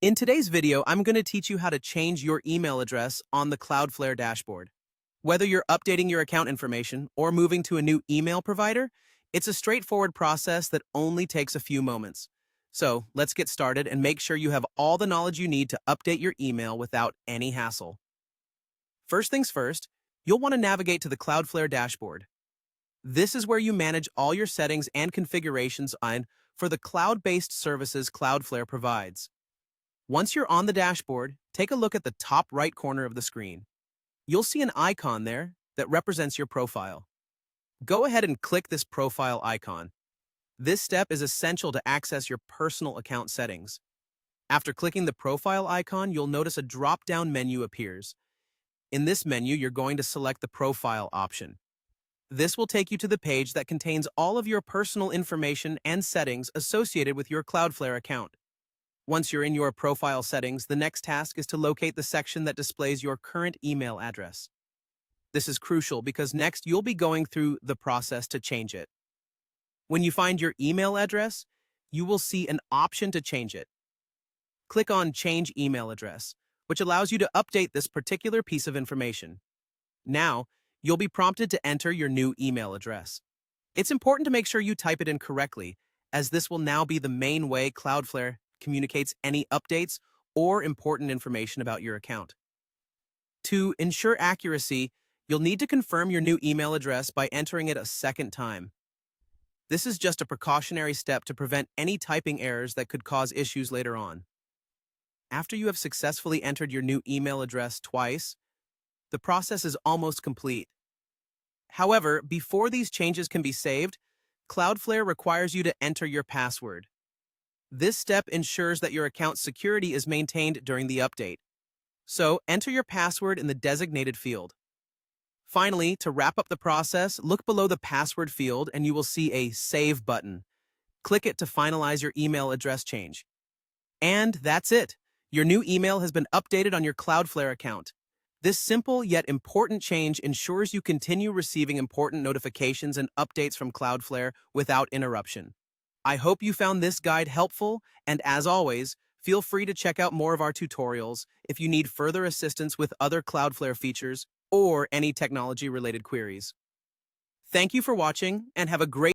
In today's video, I'm going to teach you how to change your email address on the Cloudflare dashboard. Whether you're updating your account information or moving to a new email provider, it's a straightforward process that only takes a few moments. So let's get started and make sure you have all the knowledge you need to update your email without any hassle. First things first, you'll want to navigate to the Cloudflare dashboard. This is where you manage all your settings and configurations for the cloud-based services Cloudflare provides. Once you're on the dashboard, take a look at the top right corner of the screen. You'll see an icon there that represents your profile. Go ahead and click this profile icon. This step is essential to access your personal account settings. After clicking the profile icon, you'll notice a drop-down menu appears. In this menu, you're going to select the profile option. This will take you to the page that contains all of your personal information and settings associated with your Cloudflare account. Once you're in your profile settings, the next task is to locate the section that displays your current email address. This is crucial because next you'll be going through the process to change it. When you find your email address, you will see an option to change it. Click on Change Email Address, which allows you to update this particular piece of information. Now, you'll be prompted to enter your new email address. It's important to make sure you type it in correctly, as this will now be the main way Cloudflare communicates any updates or important information about your account. To ensure accuracy, you'll need to confirm your new email address by entering it a second time. This is just a precautionary step to prevent any typing errors that could cause issues later on. After you have successfully entered your new email address twice, the process is almost complete. However, before these changes can be saved, Cloudflare requires you to enter your password. This step ensures that your account's security is maintained during the update. So, enter your password in the designated field. Finally, to wrap up the process, look below the password field and you will see a Save button. Click it to finalize your email address change. And that's it. Your new email has been updated on your Cloudflare account. This simple yet important change ensures you continue receiving important notifications and updates from Cloudflare without interruption. I hope you found this guide helpful, and as always, feel free to check out more of our tutorials if you need further assistance with other Cloudflare features or any technology-related queries. Thank you for watching, and have a great